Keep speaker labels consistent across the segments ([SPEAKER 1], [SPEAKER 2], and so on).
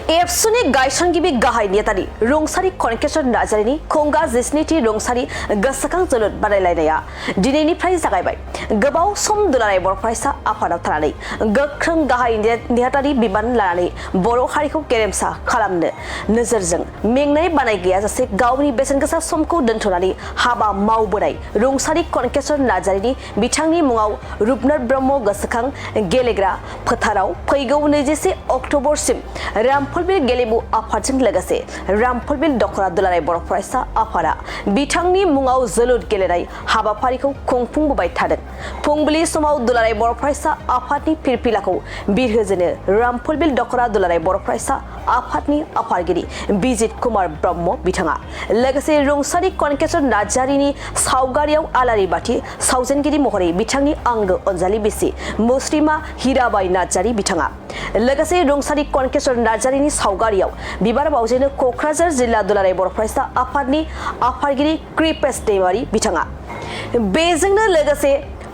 [SPEAKER 1] एबसुनि गायसनगिरि गाहाय नेतानि रुंसारि कन'क नार्जारिनि खुंगा 17थि रुंसारि गोसोखां जोलुर बादायलायनाया दिनैनिफ्राय जागायबाय। गोबाव सम दुलाराय बर' फरायसा आफादाव थानानै गोख्रों गाहाय नेहाथारि बिबान लानानै बर' हारिखौ गेरेमसा खालामनो नोजोरजों मेंनाय बानाय गैयाजासे गावनि बेसेनगोसा समखौ दोनथ'नानै हाबा मावबोनाय रुंसारि कन'क नार्जारिनि बिथांनि मुङाव रुपनाथ ब्रह्म गोसोखां गेलेग्रा फोथाराव फैगौ 21 अक्ट'बरसिम रामफलबिल गेलेमु आफादजों लोगोसे रामफलबिल दख'रा दुलाराय बर' फरायसा आफादा बिथांनि मुङाव जोलुर गेलेनाय हाबाफारिखौ खुंफुंबोबाय थादों। फुंबिलि समाव दुलाराय बर' फरायसा आफादनि फिरफिलाखौ बिरहोजेनो रामफलबिल दख'रा दुलाराय बर' फरायसा आफादनि आफादगिरि बिजित कुमार ब्रह्म बिथाङा लोगोसे रुंसारि कन'क नार्जारिनि सावगारियाव आलारि बाथि सावजेनगिरि महरै बिथांनि आंगो अनजालि बिसि मुस्रिमा हिराबाई नार्जारि बिथाङा लोगोसे रुंसारि कन'क नार्जारिनि सावगारियाव बिबार बावजेनो क'क्राझार जिल्ला दुलाराय बर' फरायसा आफादनि आफादगिरि कृपेश दैमारि बिथाङा। बेजोंनो लोगोसे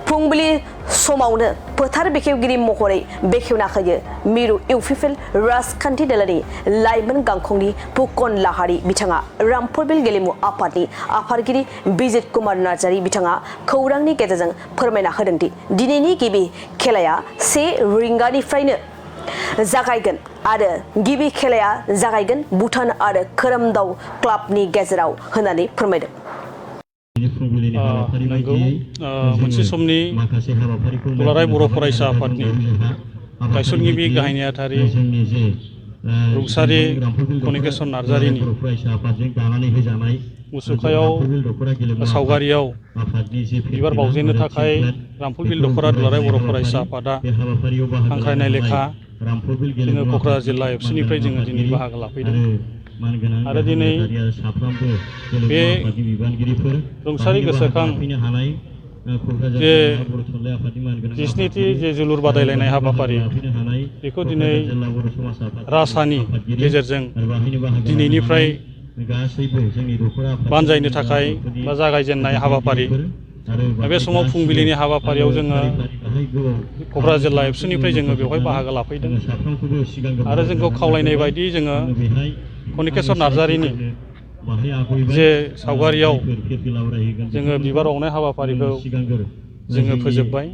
[SPEAKER 1] फुंबिलि समावनो फोथार बेखेवगिरि महरै बेखेवना होयो मिरु इउपिपिएल राजखान्थि दोलोनि लाइमोन गांखंनि फुकन लाहारी बिथाङा रामफलबिल गेलेमु आफादनि आफादगिरि बिजित कुमार नार्जारि बिथाङा खौरांनि गेजेरजों फोरमायना होदोंदि दिनैनि गिबि खेलाया 1 रिंगानिफ्रायनो जागायगोन आरो गिबि खेलाया जागायगोन भुटान आरो खोरोमदाव क्लाबनि गेजेराव होननानै फोरमायदों।
[SPEAKER 2] नंगौ मोनसे समनि दुलाराय बर' फरायसा आफादनि गायसनगिरि गाहाय नेहाथारि रुंसारि कन'क नार्जारिनि मुसुखायाव सावगारियाव बिबार बावजेननो थाखाय रामफलबिल दख'रा दुलाराय बर' फरायसा आफादा हांख्रायनाय लेखा जोङो क'क्राझार जिल्ला एबसुनिफ्राय जोङो दिनै बाहागो लाफैदों आरो दिनै बे रुंसारि गोसोखां जे 17थि जे जोलुर बादायलायनाय हाबाफारि बेखौ दिनै राजानि गेजेरजों दिनैनिफ्राय बानजायनो थाखाय बा जागायजेननाय हाबाफारि बे समाव फुंबिलिनि हाबाफारियाव जोङो क'क्राझार जिल्ला एबसुनिफ्राय जोङो बेवहाय बाहागो लाफैदों आरो जोंखौ खावलायनाय बायदि जोङो कन'क नार्जारिनि जे सावगारियाव जोङो बिबार बावनाय हाबाफारिखौ जोङो फोजोबबाय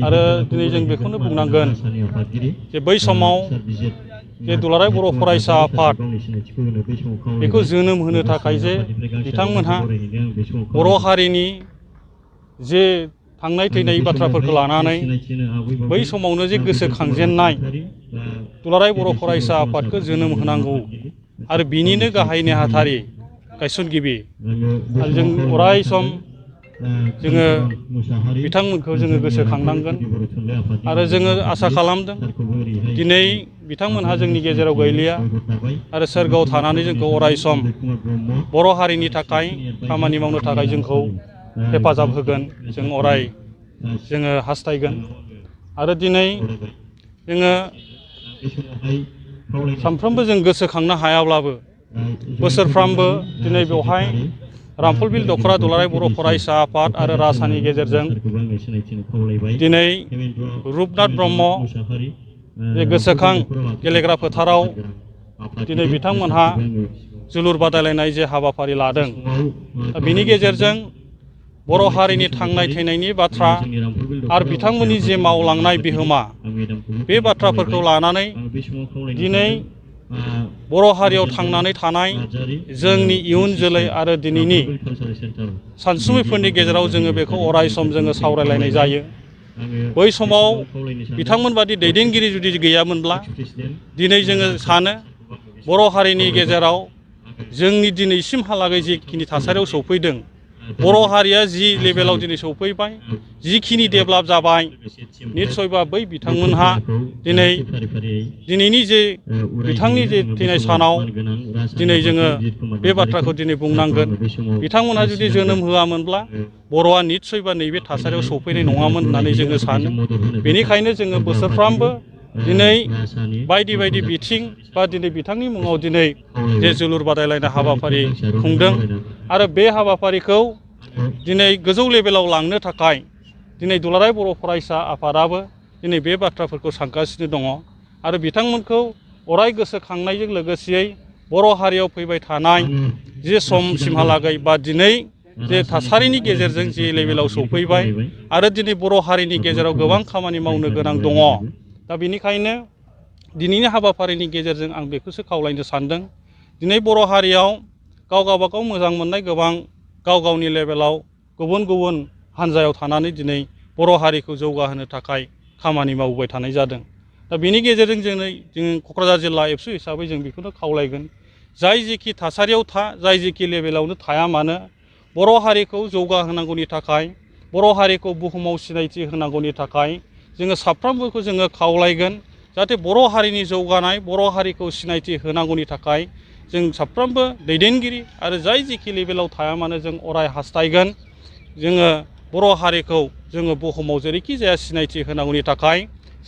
[SPEAKER 2] आरो दिनै जों बेखौनो बुंनांगोन जे बै समाव जे दुलाराय बर' फरायसा आफाद बेखौ जोनोम होनो थाखाय जे बिथांमोनहा बर' हारिनि जे थांनाय थैनाय बाथ्राफोरखौ लानानै बै समावनो जे गोसोखांजेननाय दुलाराय बर' फरायसा आफादखौ जोनोम होनांगौ आरो बिनिनो गाहाय नेहाथारि गायसनगिरि आरो जों अराय सम जोङो बिथांमोनखौ जोङो गोसोखांनांगोन आरो जोङो आसा खालामदों दिनै बिथांमोनहा जोंनि गेजेराव गैलिया आरो सोरगोआव थानानै जोंखौ अराय सम बर' हारिनि थाखाय खामानि मावनो थाखाय जोंखौ हेफाजाब होगोन जों अराय जोङो हास्थायगोन आरो दिनै जोङो सानफ्रोमबो जों गोसोखांनो हायाब्लाबो बोसोरफ्रामबो दिनै बेवहाय रामफलबिल दख'रा दुलाराय बर' फरायसा आफाद आरो राजानि गेजेरजों दिनै रुपनाथ ब्रह्म जे गोसोखां गेलेग्रा फोथाराव दिनै बिथांमोनहा जोलुर बादायलायनाय जे हाबाफारि लादों बिनि गेजेरजों बर' हारिनि थांनाय थैनायनि बाथ्रा आरो बिथांमोननि जे मावलांनाय बिहोमा बे बाथ्राफोरखौ लानानै दिनै बर' हारियाव थांनानै थानाय जोंनि इयुन जोलै आरो दिनैनि सानसुमैफोरनि गेजेराव जोङो बेखौ अराय सम जोङो सावरायलायनाय जायो। बै समाव बिथांमोन बादि दैदेनगिरि जुदि गैयामोनब्ला दिनै जोङो सानो बर' हारिनि गेजेराव जोंनि दिनैसिमहालागै जिखिनि थासारियाव सौफैदों बर' हारिया जि लेभेलाव दिनै सौफैबाय जिखिनि डेभेलप जाबाय निस्सयबा बै बिथांमोनहा दिनैनि जे बिथांनि जे थैनाय सानाव दिनै जोङो बे बाथ्राखौ दिनै बुंनांगोन बिथांमोनहा जुदि जोनोम होआमोनब्ला बर'आ निस्सयबा नैबे थासारियाव सौफैनाय नङामोन होननानै जोङो सानो। बेनिखायनो जोङो बोसोरफ्रामबो दिनै बायदि बायदि बिथिं बा दिनै बिथांनि मुङाव दिनै जे जोलुर बादायलायनाय हाबाफारि खुंदों आरो बे हाबाफारिखौ दिनै गोजौ लेभेलाव लांनो थाखाय दिनै दुलाराय बर' फरायसा आफादाबो दिनै बे बाथ्राफोरखौ सानगासिनो दङ आरो बिथांमोनखौ अराय गोसोखांनायजों लोगोसेयै बर' हारियाव फैबाय थानाय जे समसिमहालागै बा दिनै जे थासारिनि गेजेरजों जे लेभेलाव सौफैबाय आरो दिनै बर' हारिनि गेजेराव गोबां खामानि मावनो गोनां दङ। दा बेनिखायनो दिनैनि हाबाफारिनि गेजेरजों आं बेखौसो खावलायनो सानदों। दिनै बर' हारियाव गाव गावबागाव मोजां मोननाय गोबां गाव गावनि लेभेलाव गुबुन गुबुन हान्जायाव थानानै दिनै बर' हारिखौ जौगाहोनो थाखाय खामानि मावबाय थानाय जादों। दा बेनि गेजेरजों जों क'क्राझार जिल्ला एबसु हिसाबै जों बेखौनो खावलायगोन, जाय जेखि थासारियाव था, जाय जेखि लेभेलावनो थाया मानो, बर' हारिखौ जौगाहोनांगौनि थाखाय, बर' हारिखौ बुहुमाव सिनायथि होनांगौनि थाखाय जोङो साफ्रोमबोखौ जोङो खावलायगोन जाहाथे बर' हारिनि जौगानाय, बर' हारिखौ सिनायथि होनांगौनि थाखाय जों साफ्रोमबो दैदेनगिरि आरो जाय जेखि लेभेलाव थाया मानो जों अराय हास्थायगोन जोङो बर' हारिखौ जोङो बुहुमाव जेरैखि जाया सिनायथि होनांगौनि थाखाय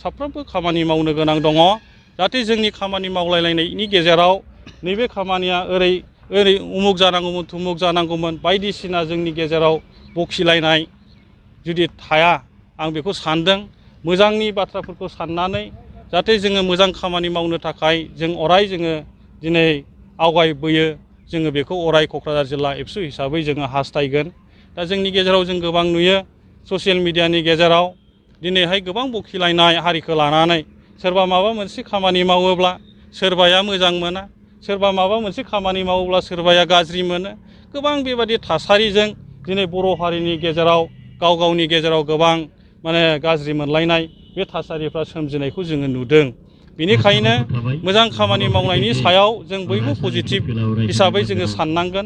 [SPEAKER 2] साफ्रोमबो खामानि मावनो गोनां दङ। जाहाथे जोंनि खामानि मावलायलायनायनि गेजेराव नैबे खामानिया ओरै उमुक जानांगौमोन थुमुक जानांगौमोन बायदिसिना जोंनि गेजेराव बखिलायनाय जुदि थाया, आं बेखौ सानदों। मोजांनि बाथ्राफोरखौ साननानै जाहाथे जोङो मोजां खामानि मावनो थाखाय जों अराय जोङो दिनै आवगायबोयो, जोङो बेखौ अराय क'क्राझार जिल्ला एबसु हिसाबै जोङो हास्थायगोन। दा जोंनि गेजेराव जों गोबां नुयो ससियेल मिडियानि गेजेराव दिनैहाय गोबां बखिलायनाय हारिखौ लानानै, सोरबा माबा मोनसे खामानि मावोब्ला सोरबाया मोजां मोना, सोरबा माबा मोनसे खामानि मावोब्ला सोरबाया गाज्रि मोनो। गोबां बेबादि थासारिजों दिनै बर' हारिनि गेजेराव गाव गावनि गेजेराव गोबां गाज्रि मोनलायनाय बे थासारिफ्रा सोमजिनायखौ जोङो नुदों। बेनिखायनो मोजां खामानि मावनायनि सायाव जों बयबो पजिटिभ हिसाबै जोङो साननांगोन।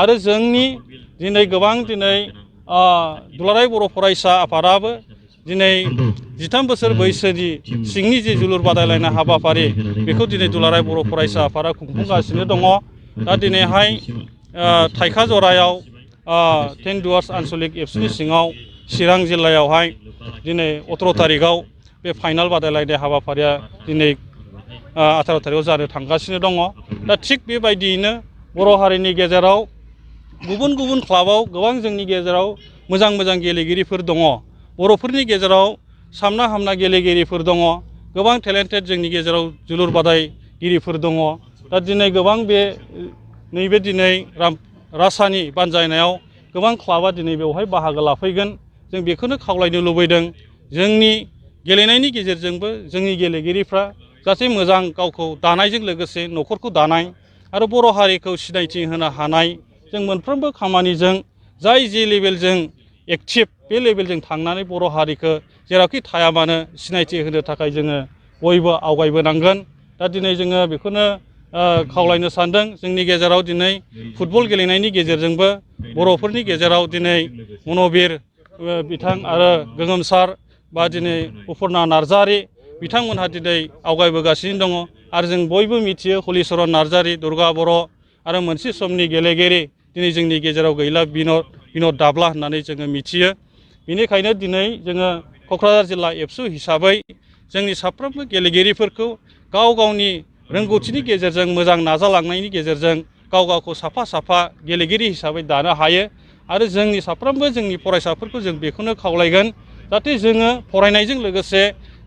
[SPEAKER 2] आरो जोंनि दिनै गोबां दुलाराय बर' फरायसा आफादाबो दिनै 13 बोसोर बैसोनि सिंनि जे जोलुर बादायलायनाय हाबाफारि बेखौ दिनै दुलाराय बर' फरायसा आफादा खुंफुंगासिनो दङ। दा दिनैहाय थाइखा जरायाव 10 दुवार्स आनसलिक एबसुनि सिङाव चिरां जिल्लायावहाय दिनै 18 तारिखआव बे फाइनाल बादायलायनाय हाबाफारिया दिनै 18 तारिखआव जानो थांगासिनो दङ। दा थिग बेबायदियैनो बर' हारिनि गेजेराव गुबुन गुबुन क्लाबाव गोबां जोंनि गेजेराव मोजां मोजां गेलेगिरिफोर दङ। बर'फोरनि गेजेराव सामना हामना गेलेगिरिफोर दङ, गोबां टेलेन्टेड जोंनि गेजेराव जोलुर बादायगिरिफोर दङ। दा दिनै गोबां नैबे दिनै राजानि बानजायनायाव गोबां क्लाबा दिनै बेवहाय बाहागो लाफैगोन। जों बेखौनो खावलायनो लुबैदों, जोंनि गेलेनायनि गेजेरजोंबो जोंनि गेलेगिरिफ्रा जाहाथे मोजां गावखौ दानायजों लोगोसे न'खरखौ दानाय आरो बर' हारिखौ सिनायथि होनो हानाय, जों मोनफ्रोमबो खामानिजों जाय जे लेभेलजों एक्टिभ बे लेभेलजों थांनानै बर' हारिखौ जेरावखि थाया मानो सिनायथि होनो थाखाय जोङो बयबो आवगायबोनांगोन। दा दिनै जोङो बेखौनो खावलायनो सानदों, जोंनि गेजेराव दिनै फुटबल गेलेनायनि गेजेरजोंबो बर'फोरनि गेजेराव दिनै मन'बिर बिथां आरो गोगोमसार बा दिनै उफुर्ना नार्जारि बिथांमोनहा दिनै आवगायबोगासिनो दङ। आरो जों बयबो मिथियो हलिचरन नार्जारि, दुर्गा बर' आरो मोनसे समनि गेलेगिरि दिनै जोंनि गेजेराव गैला बिन'द दाब्ला होननानै जोङो मिथियो। बेनिखायनो दिनै जोङो क'क्राझार जिल्ला एबसु हिसाबै जोंनि साफ्रोमबो गेलेगिरिफोरखौ गाव गावनि रोंगौथिनि गेजेरजों मोजां नाजालांनायनि गेजेरजों गाव गावखौ साफा साफा गेलेगिरि हिसाबै दानो हायो। आरो जोंनि साफ्रोमबो जोंनि फरायसाफोरखौ जों बेखौनो खावलायगोन जाहाथे जोङो फरायनायजों लोगोसे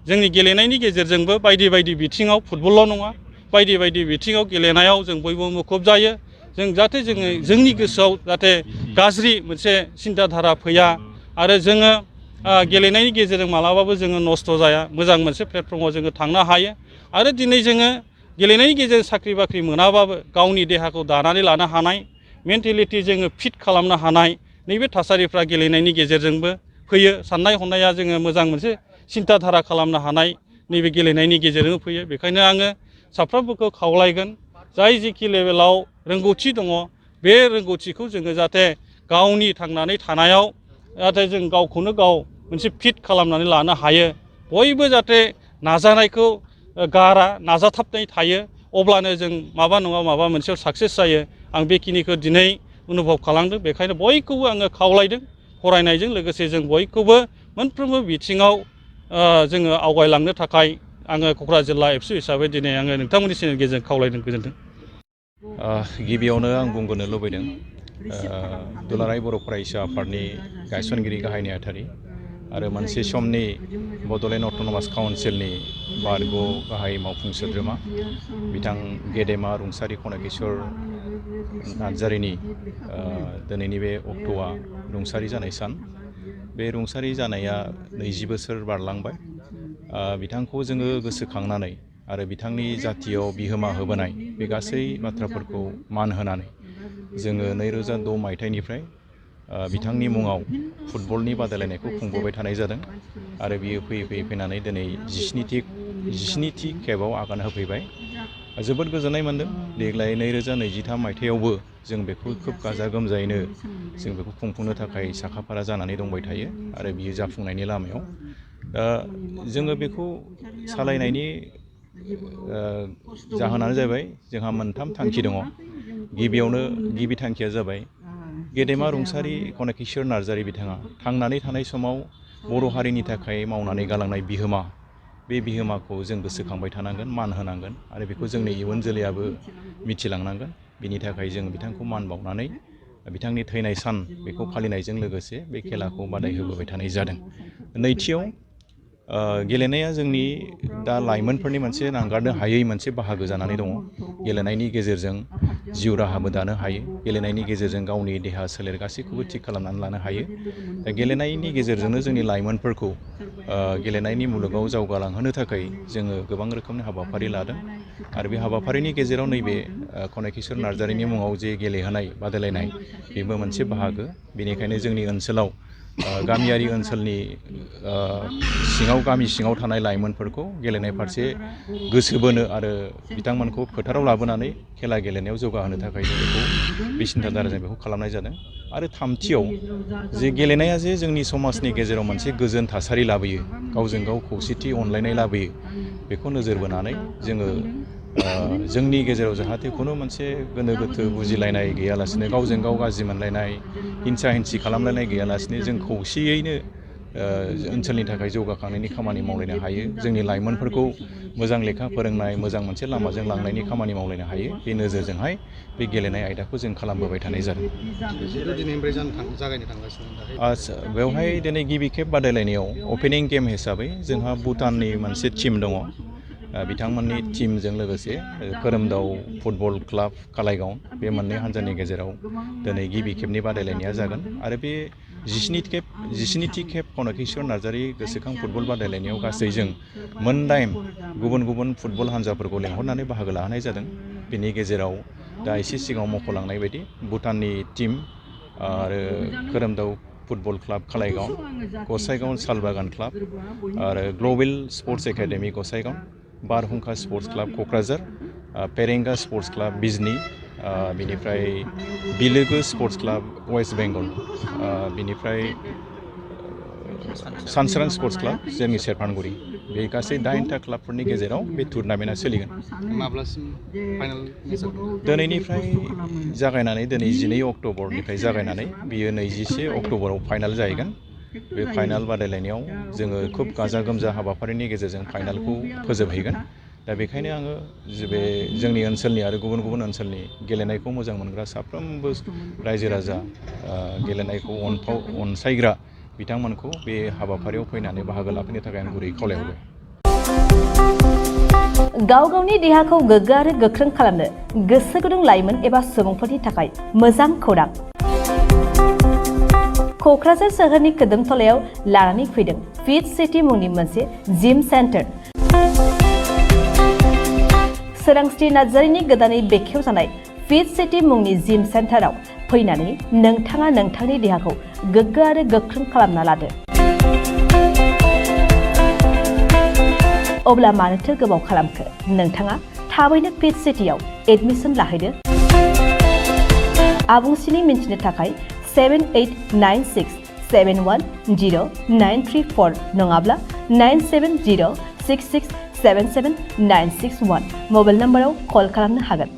[SPEAKER 2] जोंनि गेलेनायनि गेजेरजोंबो बायदि बायदि बिथिङाव फुटबलल' नङा बायदि बायदि बिथिङाव गेलेनायाव जों बयबो मुखुब जायो। जों जाहाथे जोंनि गोसोआव जाहाथे गाज्रि मोनसे सिन्ताधारा फैया आरो जोङो गेलेनायनि गेजेरजों मालाबाबो जोङो नस्थ' जाया, मोजां मोनसे प्लेटफर्माव जोङो थांनो हायो। आरो दिनै जोङो गेलेनायनि गेजेरजों साख्रि बाख्रि मोनाबाबो गावनि देहाखौ दानानै लानो हानाय, मेन्टेलिटि जोङो फिट खालामनो हानाय नैबे थासारिफ्रा गेलेनायनि गेजेरजोंबो फैयो। साननाय हनाया जोङो मोजां मोनसे सिन्ताधारा खालामनो हानाय नैबे गेलेनायनि गेजेरजों फैयो। बेखायनो आङो साफ्रोमबोखौ खावलायगोन, जाय जेखि लेभेलाव रोंगौथि दङ बे रोंगौथिखौ जोङो जाहाथे गावनि थांनानै थानायाव जाहाथे जों गावखौनो गाव मोनसे फिट खालामनानै लानो हायो। बयबो जाहाथे नाजानायखौ गारा, नाजाथाबनाय थायो, अब्लानो जों माबा नङा माबा मोनसेयाव साक्सेस जायो। आं बेखिनिखौ दिनै अनुभब खालामदों। बेखायनो बयखौबो आङो खावलायदों, फरायनायजों लोगोसे जों बयखौबो मोनफ्रोमबो बिथिङाव जोङो आवगायलांनो थाखाय आङो क'क्राझार जिल्ला एबसु हिसाबै दिनै आङो नोंथांमोननि चेनेलनि गेजेरजों खावलायदों। गोजोन्थों।
[SPEAKER 3] गिबियावनो आं बुंग्रोनो लुबैदों, दुलाराय बर' फरायसा आफादनि गायसनगिरि गाहाय नेहाथारि आरो मोनसे समनि बड'लेण्ड अट'नमास काउन्सिलनि बारग' गाहाय मावफुं सोद्रोमा बिथां गेदेमा रुंसारि कन'केश्वर नार्जारिनि दिनैनि बे अक्ट'आ रुंसारि जानाय सान। बे रुंसारि जानाया 20 बोसोर बारलांबाय। बिथांखौ जोङो गोसोखांनानै आरो बिथांनि जातियाव बिहोमा होबोनाय बे गासै बाथ्राफोरखौ मान होनानै जोङो 2006 मायथाइनिफ्राय बिथांनि मुङाव फुटबलनि बादायलायनायखौ खुंबोबाय थानाय जादों आरो बियो फैयै फैनानै दिनै 17थि खेबाव आगान होफैबाय। जोबोद गोजोननाय मोन्दों। देग्लाय 2023 मायथाइयावबो जों बेखौ खोब गाजा गोमजायैनो जों बेखौ खुंफुंनो थाखाय साखाफारा जानानै दंबाय थायो आरो बियो जाफुंनायनि लामायाव। जोङो बेखौ सालायनायनि जाहोनानो जाबाय जोंहा मोनथाम थांखि दङ। गिबि थांखिया जाबाय गेदेमा रुंसारि कन'केश्वर नार्जारि बिथाङा थांनानै थानाय समाव बर' हारिनि थाखाय मावनानै गालांनाय बिहोमा, बे बिहोमाखौ जों गोसोखांबाय थानांगोन, मान होनांगोन आरो बेखौ जोंनि इयुन जोलैयाबो मिथिलांनांगोन। बिनि थाखाय जों बिथांखौ मान बावनानै बिथांनि थैनाय सान बेखौ फालिनायजों लोगोसे बे खेलाखौ बादायहोबोबाय थानाय जादों। नैथियाव गेलेनाया जोंनि दा लाइमोनफोरनि मोनसे नागारनो हायै मोनसे बाहागो जानानै दङ। गेलेनायनि गेजेरजों जिउ राहाबो दानो हायो। गेलेनायनि गेजेरजों गावनि देहा सोलेर गासैखौबो थिग खालामनानै लानो हायो। दा गेलेनायनि गेजेरजोंनो जोंनि लाइमोनफोरखौ गेलेनायनि मुलुगाव जौगालांहोनो थाखाय जोङो गोबां रोखोमनि हाबाफारि लादों आरो बे हाबाफारिनि गेजेराव नैबे कन'केश्वर नार्जारिनि मुङाव जे गेलेहोनाय बादायलायनाय बेबो मोनसे बाहागो। बेनिखायनो जोंनि ओनसोलाव गामियारि ओनसोलनि गामि सिङाव थानाय लाइमोनफोरखौ गेलेनाय फारसे गोसो बोनो आरो बिथांमोनखौ फोथाराव लाबोनानै खेला गेलेनायाव जौगाहोनो थाखाय जों बेखौ बे सिन्थाधाराजों बेखौ खालामनाय जादों। आरो थामथियाव जे गेलेनाया जे जोंनि समाजनि गेजेराव मोनसे गोजोन थासारि लाबोयो, गावजों गाव खौसेथि अनलायनाय लाबोयो, बेखौ नोजोर बोनानै जोङो जोंनि गेजेराव जाहाथे खुनु मोनसे गोनो गोथो बुजिलायनाय गैयालासिनो, गावजों गाव गाज्रि मोनलायनाय, हिंसा हिंसि खालामलायनाय गैयालासिनो जों खौसेयैनो ओनसोलनि थाखाय जौगाखांनायनि खामानि मावलायनो हायो। जोंनि लाइमोनफोरखौ मोजां लेखा फोरोंनाय, मोजां मोनसे लामाजों लांनायनि खामानि मावलायनो हायो। बे नोजोरजोंहाय बे गेलेनाय आयदाखौ जों खालामबोबाय थानाय जादों। बेवहाय दिनै गिबि खेब बादायलायनायाव अपेनिं गेम हिसाबै जोंहा भुटाननि मोनसे टिम दङ। बिथांमोननि टिमजों लोगोसे खोरोमदाव फुटबल क्लाब कालाइगाव, बे मोननै हान्जानि गेजेराव दिनै गिबि खेबनि बादायलायनाया जागोन आरो बे 17थि खेब कन'केश्वर नार्जारि गोसोखां फुटबल बादायलायनायाव गासै जों 8 गुबुन गुबुन फुटबल हान्जाफोरखौ लेंहरनानै बाहागो लाहोनाय जादों। बेनि गेजेराव दा एसे सिगाङाव मख'लांनाय बायदि भुटाननि टिम आरो खोरोमदाव football club Kalaigaon, Gossaigaon Salbagan club आरो ग्लबेल स्पर्ट्स एकाडेमि गसाइगाव, बारहुंखा स्पर्ट्स क्लाब क'क्राझार, पेरेंगा स्पर्ट्स क्लाब बिजनि, बिनिफ्राय बिलोगो स्पर्ट्स क्लाब वेस्ट बेंगल, बिनिफ्राय सानसोरां स्पर्ट्स क्लाब जोंनि सेरफांगुरि। बे गासै 8टा क्लाबफोरनि गेजेराव बे टुर्नामेन्टआ सोलिगोन।
[SPEAKER 4] माब्लासिम फाइनाल?
[SPEAKER 3] दिनैनिफ्राय जागायनानै दिनै 12 अक्ट'बरनिफ्राय जागायनानै बियो 21 अक्ट'बराव फाइनाल जाहैगोन। बे फाइनाल बादायलायनायाव जोङो खुब गाजा गोमजा हाबाफारिनि गेजेरजों फाइनालखौ फोजोबहैगोन। दा बेखायनो आङो बे जोंनि ओनसोलनि आरो गुबुन गुबुन ओनसोलनि गेलेनायखौ मोजां मोनग्रा साफ्रोमबो रायजो राजा, गेलेनायखौ अनसायग्रा बिथांमोनखौ बे हाबाफारियाव फैनानै बाहागो लाफैनो थाखाय आं गुरै खावलायहरबाय।
[SPEAKER 1] गाव गावनि देहाखौ गोग्गो आरो गोख्रों खालामनो गोसो गुदुं लाइमोन एबा सुबुंफोरनि थाखाय मोजां खौरां। क'क्राझार सोहोरनि खोदोमथलायाव लानानै फैदों फिट सिटी मुंनि मोनसे जिम सेन्टार। सोरांस्रि नार्जारिनि गोदानै बेखेवजानाय फिट सिटी मुंनि जिम सेन्टाराव फैनानै नोंथाङा नोंथांनि देहाखौ गोग्गो आरो गोख्रों खालामना लादो। अब्ला मानोथो गोबाव खालामखो? नोंथाङा थाबैनो फिट सिटीआव एडमिसन लाहैदो। आबुंसिनै मिन्थिनो थाखाय 7896710934 नङाब्ला 9706677961 मबाइल नाम्बाराव कल खालामनो हागोन।